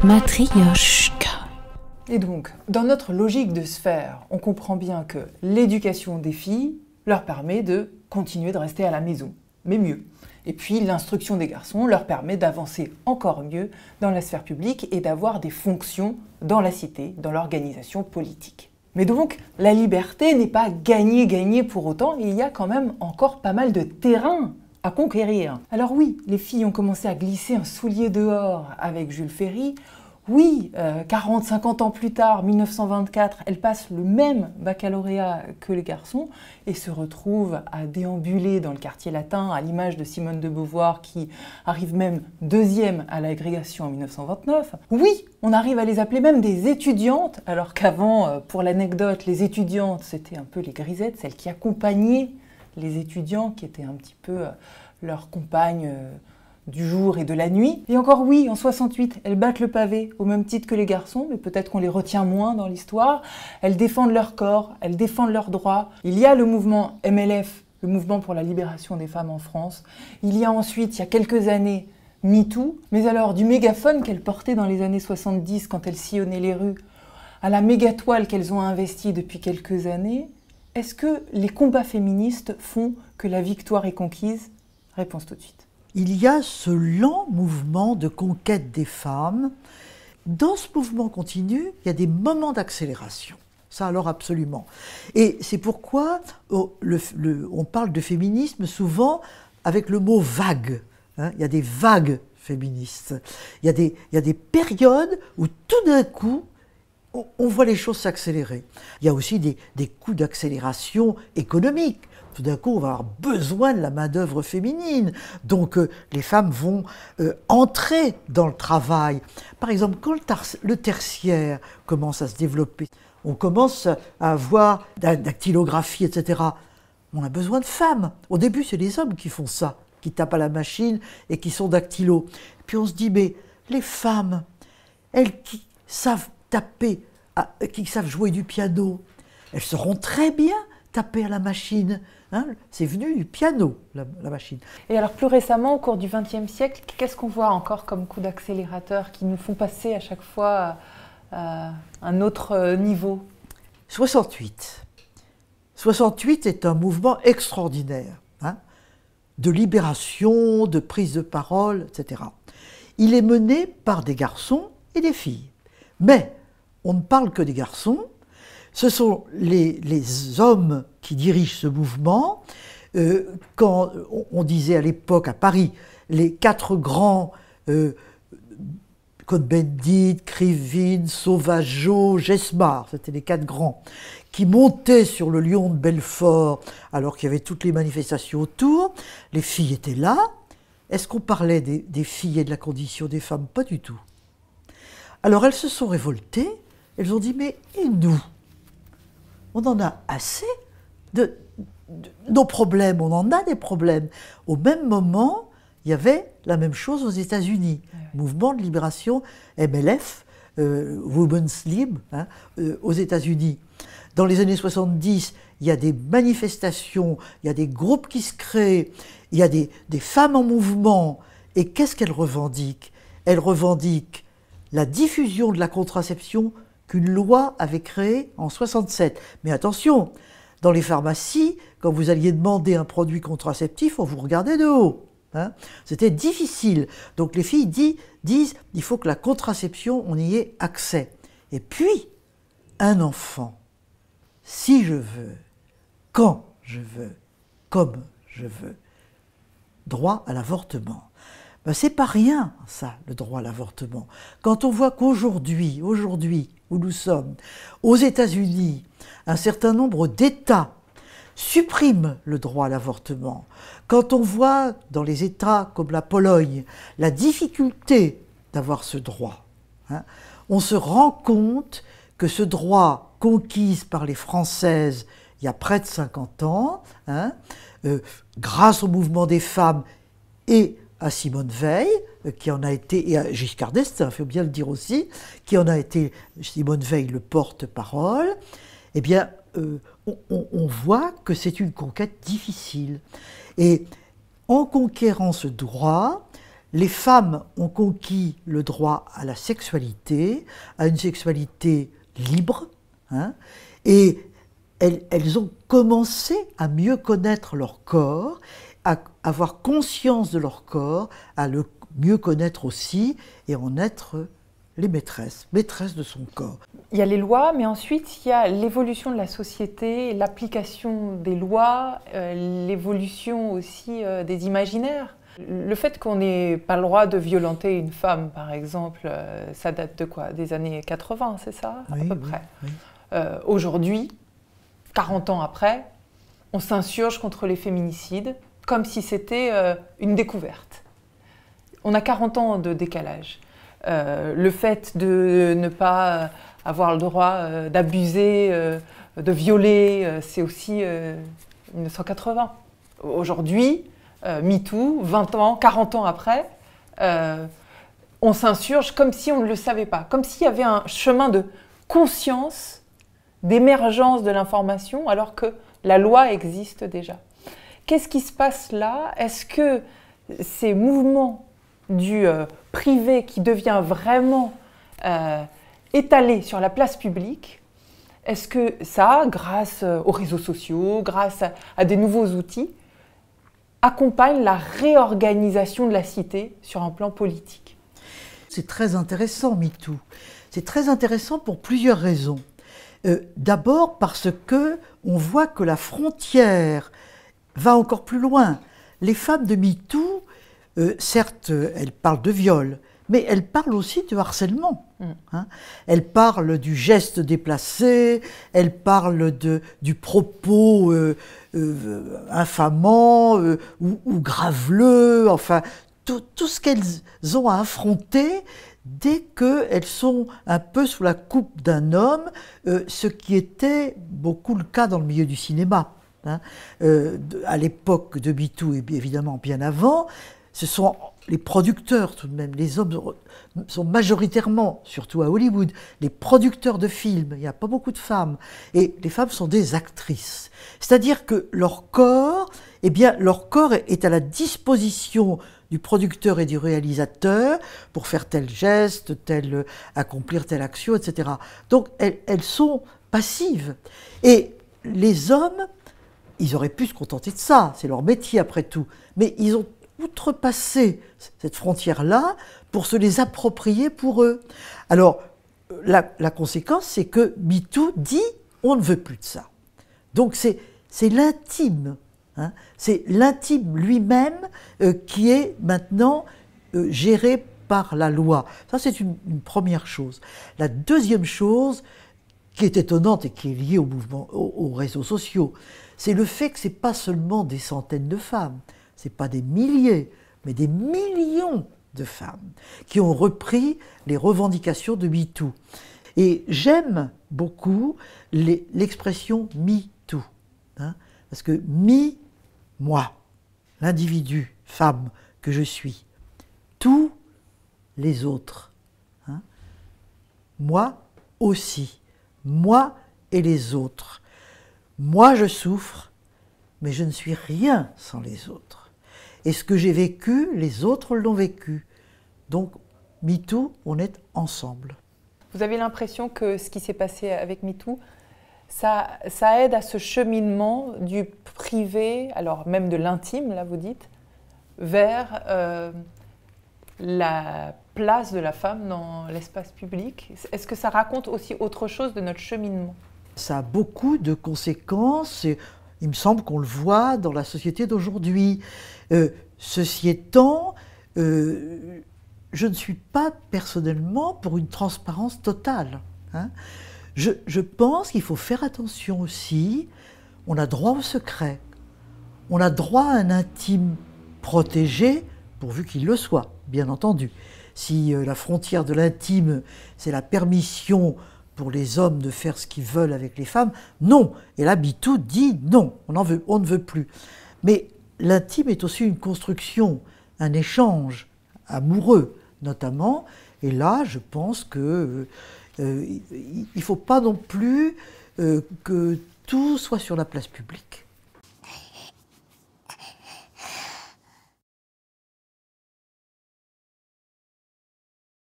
Matryoshka. Et donc, dans notre logique de sphère, on comprend bien que l'éducation des filles leur permet de continuer de rester à la maison, mais mieux. Et puis l'instruction des garçons leur permet d'avancer encore mieux dans la sphère publique et d'avoir des fonctions dans la cité, dans l'organisation politique. Mais donc, la liberté n'est pas gagnée pour autant, il y a quand même encore pas mal de terrain à conquérir. Alors oui, les filles ont commencé à glisser un soulier dehors avec Jules Ferry. Oui, 40-50 ans plus tard, 1924, elles passent le même baccalauréat que les garçons et se retrouvent à déambuler dans le quartier latin à l'image de Simone de Beauvoir qui arrive même deuxième à l'agrégation en 1929. Oui, on arrive à les appeler même des étudiantes, alors qu'avant, pour l'anecdote, les étudiantes, c'était un peu les grisettes, celles qui accompagnaient les étudiants, qui étaient un petit peu leurs compagnes du jour et de la nuit. Et encore oui, en 68, elles battent le pavé au même titre que les garçons, mais peut-être qu'on les retient moins dans l'histoire. Elles défendent leur corps, elles défendent leurs droits. Il y a le mouvement MLF, le mouvement pour la libération des femmes en France. Il y a ensuite, il y a quelques années, MeToo. Mais alors, du mégaphone qu'elles portaient dans les années 70 quand elles sillonnaient les rues, à la méga-toile qu'elles ont investie depuis quelques années, est-ce que les combats féministes font que la victoire est conquise? Réponse tout de suite. Il y a ce lent mouvement de conquête des femmes. Dans ce mouvement continu, il y a des moments d'accélération. Ça alors absolument. Et c'est pourquoi on parle de féminisme souvent avec le mot vague. Il y a des vagues féministes. Il y a des périodes où tout d'un coup, on voit les choses s'accélérer. Il y a aussi des coups d'accélération économique. Tout d'un coup, on va avoir besoin de la main-d'œuvre féminine. Donc, les femmes vont entrer dans le travail. Par exemple, quand le tertiaire commence à se développer, on commence à avoir la dactylographie, etc. On a besoin de femmes. Au début, c'est les hommes qui font ça, qui tapent à la machine et qui sont dactylos. Puis on se dit, mais les femmes, elles qui savent taper, qui savent jouer du piano, elles seront très bien taper à la machine. C'est venu du piano, la machine. Et alors plus récemment, au cours du XXe siècle, qu'est-ce qu'on voit encore comme coup d'accélérateur qui nous font passer à chaque fois à un autre niveau? 68. 68 est un mouvement extraordinaire, de libération, de prise de parole, etc. Il est mené par des garçons et des filles. Mais on ne parle que des garçons. Ce sont les hommes qui dirigent ce mouvement. Quand on disait à l'époque, à Paris, les 4 grands, Cohn-Bendit, Krivine, Sauvageot, Gesmar, c'était les 4 grands, qui montaient sur le Lion de Belfort alors qu'il y avait toutes les manifestations autour. Les filles étaient là. Est-ce qu'on parlait des filles et de la condition des femmes? Pas du tout. Alors elles se sont révoltées. Elles ont dit, mais et nous? On en a assez de nos problèmes, on en a des problèmes. Au même moment, il y avait la même chose aux États-Unis. Mouvement de libération MLF, Women's Lib, aux États-Unis. Dans les années 70, il y a des manifestations, il y a des groupes qui se créent, il y a des femmes en mouvement. Et qu'est-ce qu'elles revendiquent? Elles revendiquent la diffusion de la contraception qu'une loi avait créée en 67. Mais attention, dans les pharmacies, quand vous alliez demander un produit contraceptif, on vous regardait de haut. C'était difficile. Donc les filles disent il faut que la contraception, on y ait accès. Et puis, un enfant, si je veux, quand je veux, comme je veux, droit à l'avortement. Ben, c'est pas rien, ça, le droit à l'avortement. Quand on voit qu'aujourd'hui, où nous sommes, aux États-Unis, un certain nombre d'États suppriment le droit à l'avortement, quand on voit dans les États comme la Pologne la difficulté d'avoir ce droit, on se rend compte que ce droit conquis par les Françaises il y a près de 50 ans, grâce au mouvement des femmes et à Simone Veil, qui en a été, et à Giscard d'Estaing, il faut bien le dire aussi, qui en a été, Simone Veil, le porte-parole, eh bien, on voit que c'est une conquête difficile. Et en conquérant ce droit, les femmes ont conquis le droit à la sexualité, à une sexualité libre, hein, et elles ont commencé à mieux connaître leur corps, à avoir conscience de leur corps, à le mieux connaître aussi et en être les maîtresses de son corps. Il y a les lois, mais ensuite il y a l'évolution de la société, l'application des lois, l'évolution aussi des imaginaires. Le fait qu'on n'ait pas le droit de violenter une femme, par exemple, ça date de quoi? Des années 80, c'est ça? Oui, à peu près. Oui. Aujourd'hui, 40 ans après, on s'insurge contre les féminicides comme si c'était une découverte. On a 40 ans de décalage. Le fait de ne pas avoir le droit d'abuser, de violer, c'est aussi 1980. Aujourd'hui, MeToo, 20 ans, 40 ans après, on s'insurge comme si on ne le savait pas, comme s'il y avait un chemin de conscience, d'émergence de l'information, alors que la loi existe déjà. Qu'est-ce qui se passe là? Est-ce que ces mouvements du privé qui devient vraiment étalé sur la place publique, est-ce que ça, grâce aux réseaux sociaux, grâce à des nouveaux outils, accompagne la réorganisation de la cité sur un plan politique? C'est très intéressant, MeToo. C'est très intéressant pour plusieurs raisons. D'abord parce que on voit que la frontière va encore plus loin. Les femmes de MeToo, certes, elles parlent de viol, mais elles parlent aussi de harcèlement. Hein. Elles parlent du geste déplacé, elles parlent du propos infamant ou graveleux, enfin, tout ce qu'elles ont à affronter dès qu'elles sont un peu sous la coupe d'un homme, ce qui était beaucoup le cas dans le milieu du cinéma. Hein. À l'époque de MeToo et évidemment bien avant, ce sont les producteurs tout de même, les hommes sont majoritairement, surtout à Hollywood, les producteurs de films, il n'y a pas beaucoup de femmes, et les femmes sont des actrices. C'est-à-dire que leur corps, eh bien, leur corps est à la disposition du producteur et du réalisateur pour faire tel geste, accomplir telle action, etc. Donc elles sont passives. Et les hommes, ils auraient pu se contenter de ça, c'est leur métier après tout, mais ils ont outrepassé cette frontière-là pour se les approprier pour eux. Alors, la conséquence, c'est que MeToo dit on ne veut plus de ça. Donc c'est l'intime, hein, c'est l'intime lui-même qui est maintenant géré par la loi. Ça, c'est une première chose. La deuxième chose, qui est étonnante et qui est liée au mouvement, aux réseaux sociaux, c'est le fait que ce n'est pas seulement des centaines de femmes, ce n'est pas des milliers, mais des millions de femmes qui ont repris les revendications de MeToo. Et j'aime beaucoup l'expression MeToo, hein, parce que moi, l'individu, femme que je suis, tous les autres, hein, moi aussi, moi et les autres. Moi je souffre, mais je ne suis rien sans les autres. Et ce que j'ai vécu, les autres l'ont vécu. Donc, MeToo, on est ensemble. Vous avez l'impression que ce qui s'est passé avec MeToo, ça aide à ce cheminement du privé, alors même de l'intime, là vous dites, vers la place de la femme dans l'espace public? Est-ce que ça raconte aussi autre chose de notre cheminement? Ça a beaucoup de conséquences. Il me semble qu'on le voit dans la société d'aujourd'hui. Ceci étant, je ne suis pas personnellement pour une transparence totale. Hein. Je pense qu'il faut faire attention aussi. On a droit au secret. On a droit à un intime protégé, pourvu qu'il le soit, bien entendu. Si la frontière de l'intime, c'est la permission pour les hommes de faire ce qu'ils veulent avec les femmes, non. Et là, MeToo dit non, on ne veut plus. Mais l'intime est aussi une construction, un échange amoureux, notamment. Et là, je pense que il ne faut pas non plus que tout soit sur la place publique.